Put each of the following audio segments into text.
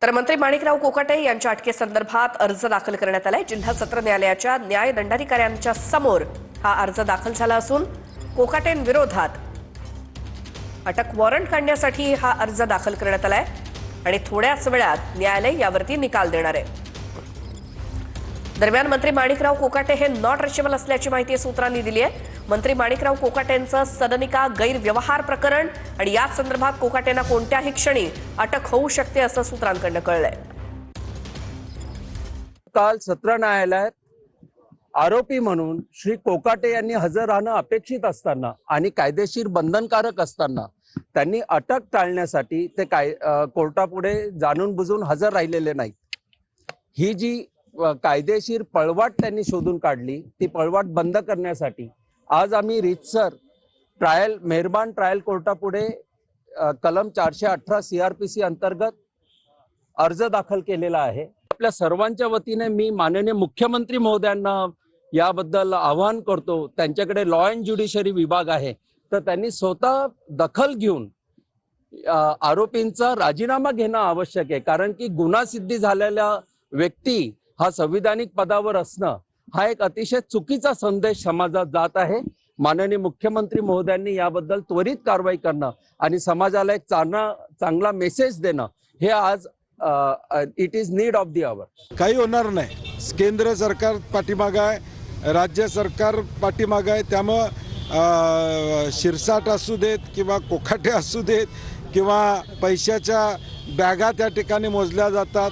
तर मंत्री माणिकराव कोकाटे यांच्या अटकेसंदर्भात अर्ज दाखल करण्यात आलाय। जिल्हा सत्र न्यायालयाच्या न्याय दंडाधिकाऱ्यांच्या समोर हा अर्ज दाखल झाला असून कोकाटेंविरोधात अटक वॉरंट काढण्यासाठी हा अर्ज दाखल करण्यात आलाय आणि थोड्याच वेळात न्यायालय यावरती निकाल देणार आहे। दरम्यान मंत्री माणिकराव कोकाटे हे नॉट रिचेबल असल्याची माहिती सूत्रांनी दिली आहे। मंत्री माणिकराव कोकाटेंचं सदनिका गैरव्यवहार प्रकरण आणि या संदर्भात कोकाटेंना कोणत्याही क्षणी अटक होऊ शकते असं सूत्रांकडून कळलंय। काल सत्र न्यायालयात आरोपी म्हणून श्री कोकाटे यांनी हजर राहणं अपेक्षित असताना आणि कायदेशीर बंधनकारक असताना त्यांनी अटक टाळण्यासाठी ते कोर्टापुढे जाणून बुजून हजर राहिलेले नाहीत। ही जी कायदेशीर पळवाट त्यांनी शोधून काढली ती पळवाट बंद करण्यासाठी आज आम्ही रीतसर मेहरबान ट्रायल कोर्टापुढे कलम 418 CRPC अंतर्गत अर्ज दाखल केलेला आहे। आपल्या सर्वांच्या वतीने मी माननीय मुख्यमंत्री महोदयांना याबद्दल आवाहन करतो, त्यांच्याकडे लॉ अँड ज्युडिशरी विभाग आहे तर त्यांनी स्वतः दखल घेऊन आरोपींचा राजीनामा घेणं आवश्यक आहे। कारण की गुन्हा सिद्धी झालेल्या व्यक्ती हा संविधानिक पदावर असणं हा एक अतिशय चुकीचा संदेश समाजात जात आहे। माननीय मुख्यमंत्री महोदयांनी याबद्दल त्वरित कारवाई करणं आणि समाजाला एक चांगला मेसेज देणं हे आज it is need of the hour. काही होणार नाही। केंद्र सरकार पाठीमागे आहे, राज्य सरकार पाठीमागे आहे। त्यामुळे शिरसाट असू देत किंवा कोकाटे असू देत किंवा पैशाच्या बॅगा त्या ठिकाणी मोजल्या जातात,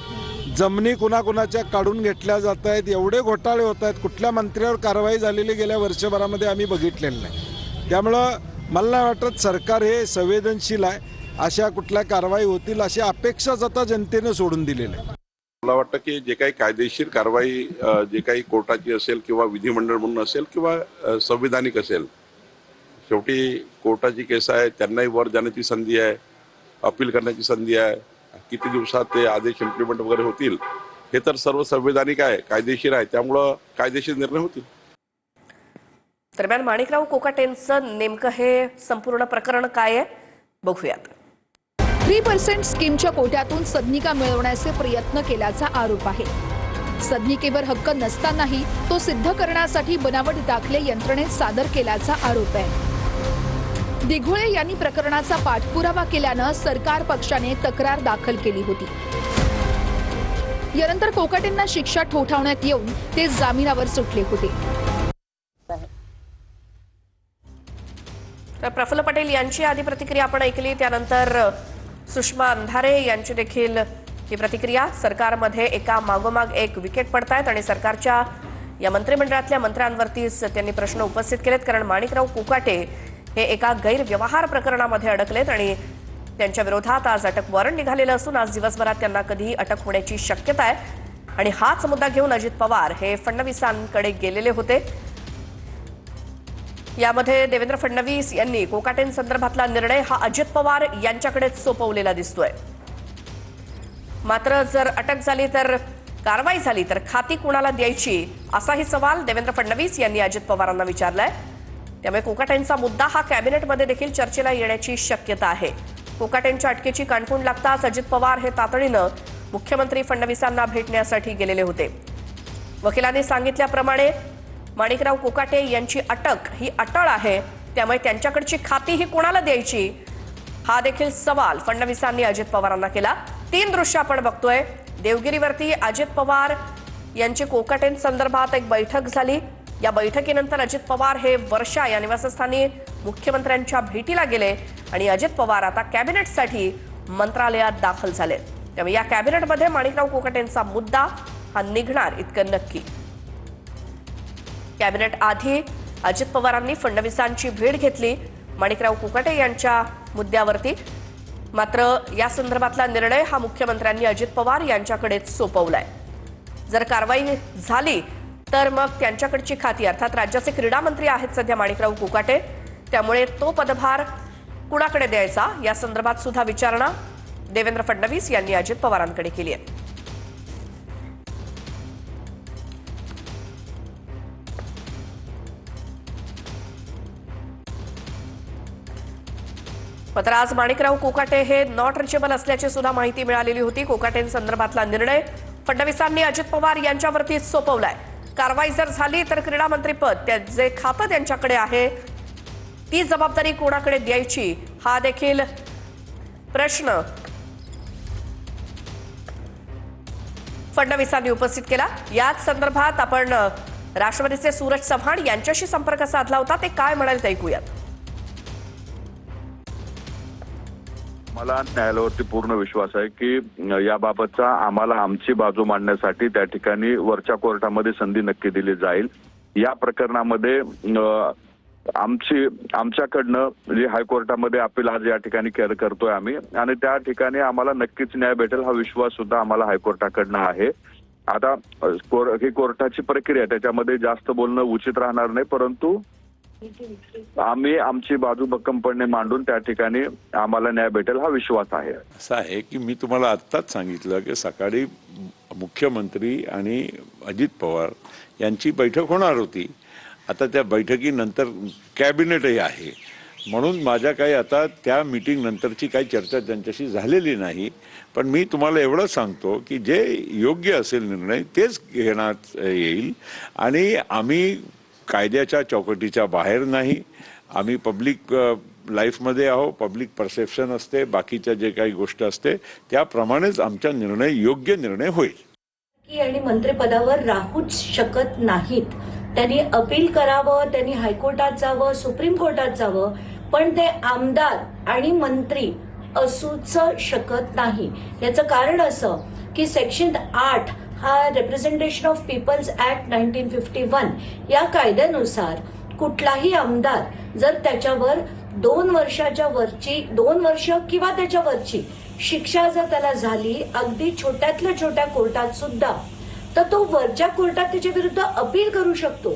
जमिनी कुणाकुणाच्या काढून घेतल्या जात आहेत, एवढे घोटाळे होत आहेत, कुठल्या मंत्र्यावर कारवाई झालेली गेल्या वर्षभरामध्ये आम्ही बघितलेलं नाही। त्यामुळं मला नाही वाटत सरकार हे संवेदनशील आहे, अशा कुठल्या कारवाई होतील अशी अपेक्षाच आता जनतेने सोडून दिलेली आहे। मला वाटतं की जे काही कायदेशीर कारवाई जे काही कोर्टाची असेल किंवा विधिमंडळ म्हणून असेल किंवा संविधानिक असेल, शेवटी कोर्टाची केस आहे, त्यांनाही वर जाण्याची संधी आहे, अपील करण्याची संधी आहे। किती दिवसात ते आदेश इम्प्लिमेंट वगैरे होतील हे तर सर्व संविधानिक आहे, कायदेशीर आहे, त्यामुळं कायदेशीर निर्णय होतील। दरम्यान माणिकराव कोकाटेंचं नेमकं हे संपूर्ण प्रकरण काय आहे बघूयात। 3% स्कीमच्या कोट्यातून सदनिका मिळवण्याचे प्रयत्न केल्याचा आरोप आहे। सदनिकेवर हक्क नसतानाही तो सिद्ध करण्यासाठी बनावट दाखले यंत्रणेत सादर केल्याचा आरोप आहे। दिघोळे यांनी प्रकरणाचा पाठपुरावा केल्यानं सरकार पक्षाने तक्रार दाखल केली होती। यानंतर कोकाटेंना शिक्षा ठोठावण्यात येऊन ते जामिनावर सुटले होते। तर प्रफुल्ल पटेल यांची आधी प्रतिक्रिया आपण ऐकली, त्यानंतर सुषमा अंधारे यांची देखील ही प्रतिक्रिया। सरकारमध्ये एका मागोमाग एक विकेट पडतायत आणि सरकारच्या या मंत्रिमंडळातल्या मंत्र्यांवरतीच त्यांनी प्रश्न उपस्थित केलेत, कारण माणिकराव कोकाटे हे एका गैरव्यवहार प्रकरणामध्ये अडकलेत आणि त्यांच्या विरोधात आज अटक वॉरंट निघालेलं असून आज दिवसभरात त्यांना कधीही अटक होण्याची शक्यता आहे। आणि हाच मुद्दा घेऊन अजित पवार हे फडणवीसांकडे गेलेले होते। यामध्ये देवेंद्र फडणवीस यांनी कोकाटेंसंदर्भातला निर्णय हा अजित पवार यांच्याकडेच सोपवलेला दिसतोय। मात्र जर अटक झाली तर कारवाई झाली तर खाती कुणाला द्यायची असाही सवाल देवेंद्र फडणवीस यांनी अजित पवारांना विचारलाय। त्यामुळे कोकाटेंचा मुद्दा हा कॅबिनेटमध्ये देखील चर्चेला येण्याची शक्यता आहे। कोकाटेंच्या अटकेची कानपून लागताच अजित पवार हे तातडीनं मुख्यमंत्री फडणवीसांना भेटण्यासाठी गेलेले होते। वकिलांनी सांगितल्याप्रमाणे माणिकराव कोकाटे यांची अटक ही अटळ आहे, त्यामुळे त्यांच्याकडची खाती ही कोणाला द्यायची हा देखील सवाल फडणवीसांनी अजित पवारांना केला। 3 दृश्य आपण बघतोय। देवगिरीवरती अजित पवार यांची कोकाटेंसंदर्भात एक बैठक झाली। या बैठकीनंतर अजित पवार हे वर्षा या निवासस्थानी मुख्यमंत्र्यांच्या भेटीला गेले आणि अजित पवार आता कॅबिनेटसाठी मंत्रालयात दाखल झाले। त्यामुळे या कॅबिनेटमध्ये माणिकराव कोकाटेंचा मुद्दा हा निघणार इतकं नक्की। कॅबिनेट आधी अजित पवारांनी फडणवीसांची भेट घेतली माणिकराव कोकाटे यांच्या मुद्द्यावरती, मात्र या संदर्भातला निर्णय हा मुख्यमंत्र्यांनी अजित पवार यांच्याकडेच सोपवलाय। जर कारवाई झाली तर मग त्यांच्याकडची खाती, अर्थात राज्याचे क्रीडा मंत्री आहेत सध्या माणिकराव कोकाटे, त्यामुळे तो पदभार कुणाकडे द्यायचा या संदर्भात सुद्धा विचारणा देवेंद्र फडणवीस यांनी अजित पवारांकडे केली आहे। मात्र आज माणिकराव कोकाटे हे नॉट रिचेबल असल्याची सुद्धा माहिती मिळालेली होती. कोकाटेंसंदर्भातला निर्णय फडणवीसांनी अजित पवार यांच्यावरती सोपवलाय. कारवाई जर झाली तर क्रीडा मंत्रीपद जे खातं त्यांच्याकडे आहे ती जबाबदारी कोणाकडे द्यायची हा देखील प्रश्न फडणवीसांनी उपस्थित केला. याच संदर्भात आपण राष्ट्रवादीचे सूरज चव्हाण यांच्याशी संपर्क साधला होता. ते काय म्हणाले ते ऐकूयात. मला न्यायालयावरती पूर्ण विश्वास आहे की याबाबतचा आम्हाला आमची बाजू मांडण्यासाठी त्या ठिकाणी वरच्या कोर्टामध्ये संधी नक्की दिली जाईल. या प्रकरणामध्ये आमच्याकडनं जे हायकोर्टामध्ये अपील आज या ठिकाणी करतोय आम्ही आणि त्या ठिकाणी आम्हाला नक्कीच न्याय भेटेल हा विश्वास सुद्धा आम्हाला हायकोर्टाकडनं आहे. आता ही कोर्टाची प्रक्रिया त्याच्यामध्ये जास्त बोलणं उचित राहणार नाही, परंतु आम्ही आमची बाजू भक्कमपणे मांडून त्या ठिकाणी आम्हाला न्याय भेटेल हा विश्वास आहे. असं आहे की मी तुम्हाला आत्ताच सांगितलं की सकाळी मुख्यमंत्री आणि अजित पवार यांची बैठक होणार होती. आता त्या बैठकीनंतर कॅबिनेटही आहे, म्हणून माझ्या काही आता त्या मीटिंग नंतरची काही चर्चा त्यांच्याशी झालेली नाही. पण मी तुम्हाला एवढं सांगतो की जे योग्य असेल निर्णय तेच घेण्यात येईल आणि आम्ही कायद्याच्या चौकटीच्या बाहेर नाही. आम्ही पब्लिक लाईफमध्ये आहो, पब्लिक परसेप्शन असते, बाकीच्या जे काही गोष्ट असते त्याप्रमाणेच आमचा निर्णय योग्य निर्णय होईल. आणि मंत्रिपदावर राहूच शकत नाहीत. त्यांनी अपील करावं, त्यांनी हायकोर्टात जावं, सुप्रीम कोर्टात जावं, पण ते आमदार आणि मंत्री असूच शकत नाही. याचं कारण असं की सेक्शन 8 हा रिप्रेझेंटेशन ऑफ पीपल्स ऍक्ट 1951 या कायद्यानुसार कुठलाही आमदार जर त्याच्यावर 2 वर्ष किंवा त्याच्या वरची शिक्षा जर त्याला झाली अगदी छोट्यातल्या छोट्या कोर्टात सुद्धा, तर तो वरच्या कोर्टात त्याच्या विरुद्ध अपील करू शकतो.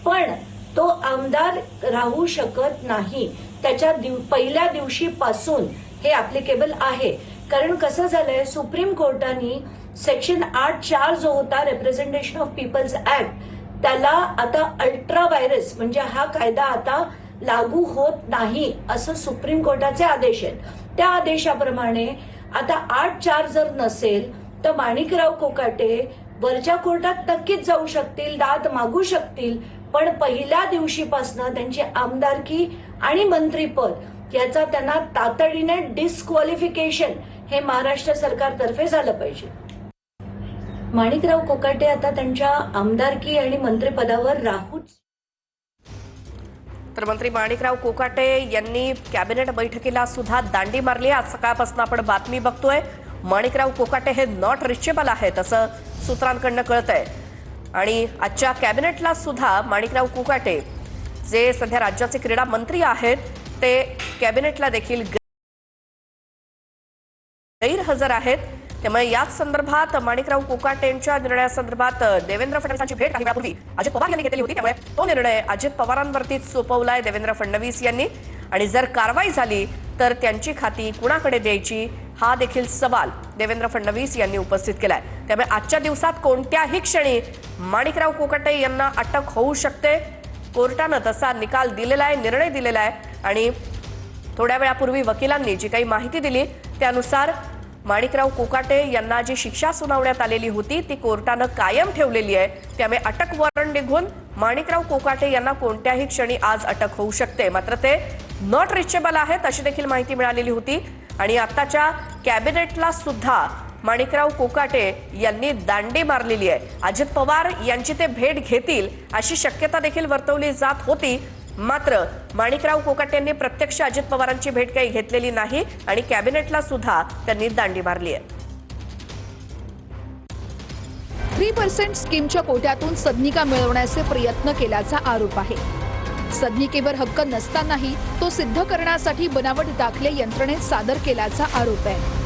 पण तो आमदार राहू शकत नाही. त्याच्या पहिल्या दिवशीपासून हे ऍप्लिकेबल आहे. कारण कसं झालंय, सुप्रीम कोर्टाने सेक्शन 8(4) जो होता रिप्रेझेंटेशन ऑफ पीपल्स ऍक्ट त्याला आता अल्ट्रा व्हायरस म्हणजे हा कायदा आता लागू होत नाही असं सुप्रीम कोर्टाचे आदेश आहेत. त्या आदेशाप्रमाणे आता 8(4) जर नसेल तर माणिकराव कोकाटे वरच्या कोर्टात नक्कीच जाऊ शकतील, दाद मागू शकतील, पण पहिल्या दिवशीपासून त्यांची आमदारकी आणि मंत्रीपद याचा त्यांना तातडीने डिस्क्वालिफिकेशन हे महाराष्ट्र सरकारतर्फे झालं पाहिजे. माणिकराव कोकाटे आता त्यांच्या आमदारकी आणि मंत्रिपदावर राहूच. तर मंत्री माणिकराव कोकाटे यांनी कॅबिनेट बैठकीला सुद्धा दांडी मारली. आज सकाळपासून आपण बातमी बघतोय माणिकराव कोकाटे हे नॉट रिचेबल आहेत असं सूत्रांकडनं कळतंय. आणि आजच्या कॅबिनेटला सुद्धा माणिकराव कोकाटे जे सध्या राज्याचे क्रीडा मंत्री आहेत ते कॅबिनेटला देखील गैरहजर आहेत. त्यामुळे याच संदर्भात माणिकराव कोकाटेंच्या निर्णयासंदर्भात देवेंद्र फडणवीसांची भेट काही वेळापूर्वी अजित पवार यांनी घेतली होती. त्यामुळे तो निर्णय अजित पवारांवरतीच सोपवलाय देवेंद्र फडणवीस यांनी. आणि जर कारवाई झाली तर त्यांची खाती कुणाकडे द्यायची हा देखील सवाल देवेंद्र फडणवीस यांनी उपस्थित केलाय. त्यामुळे आजच्या दिवसात कोणत्याही क्षणी माणिकराव कोकाटे यांना अटक होऊ शकते. कोर्टानं तसा निकाल दिलेला आहे, निर्णय दिलेला आहे. आणि थोड्या वेळापूर्वी वकिलांनी जी काही माहिती दिली त्यानुसार माणिकराव कोकाटे यांना जी शिक्षा सुनावण्यात आलेली होती ती कोर्टानं कायम ठेवलेली आहे. त्यामुळे अटक वॉरंट निघून माणिकराव कोकाटे यांना कोणत्याही क्षणी आज अटक होऊ शकते. मात्र ते नॉट रिचेबल आहेत अशी देखील माहिती मिळालेली होती. आणि आताच्या कॅबिनेटला सुद्धा माणिकराव कोकाटे यांनी दांडी मारलेली आहे. अजित पवार यांची ते भेट घेतील अशी शक्यता देखील वर्तवली जात होती. मात्र माणिकराव कोकाटे यांनी प्रत्यक्ष अजित पवारांची भेट काही घेतलेली नाही आणि कॅबिनेटला सुद्धा त्यांनी दांडी मारली आहे. 3% स्कीमच्या कोट्यातून सदनिका मिळवण्याचे प्रयत्न केल्याचा आरोप आहे. सदनिकेवर हक्क नसतानाही तो सिद्ध करण्यासाठी बनावट दाखले यंत्रणेत सादर केल्याचा आरोप आहे.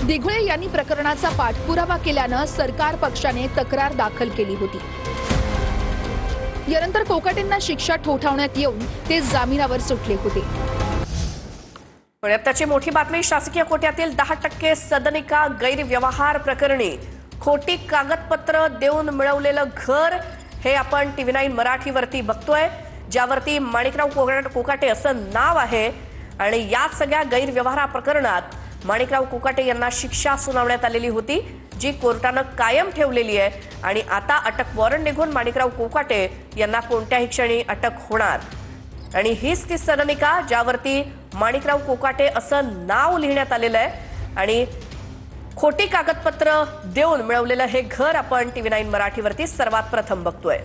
दिघोळे यांनी प्रकरणाचा पाठपुरावा केल्यानं सरकार पक्षाने तक्रार दाखल केली होती. यानंतर कोकाटेंना शिक्षा ठोठावण्यात येऊन ते जामिनावर सुटले होते. त्याची मोठी बातमी शासकीय कोट्यातील 10% सदनिका गैरव्यवहार प्रकरणी खोटी कागदपत्र देऊन मिळवलेलं घर हे आपण TV9 मराठीवरती बघतोय, ज्यावरती माणिकराव कोकाटे असं नाव आहे. आणि या सगळ्या गैरव्यवहारा प्रकरणात माणिकराव कोकाटे यांना शिक्षा सुनावण्यात आलेली होती, जी कोर्टानं कायम ठेवलेली आहे. आणि आता अटक वॉरंट निघून माणिकराव कोकाटे यांना कोणत्याही क्षणी अटक होणार. आणि हीच ती सदनिका ज्यावरती माणिकराव कोकाटे असं नाव लिहिण्यात आलेलं आहे आणि खोटी कागदपत्र देऊन मिळवलेलं हे घर आपण TV9 मराठीवरती सर्वात प्रथम बघतोय.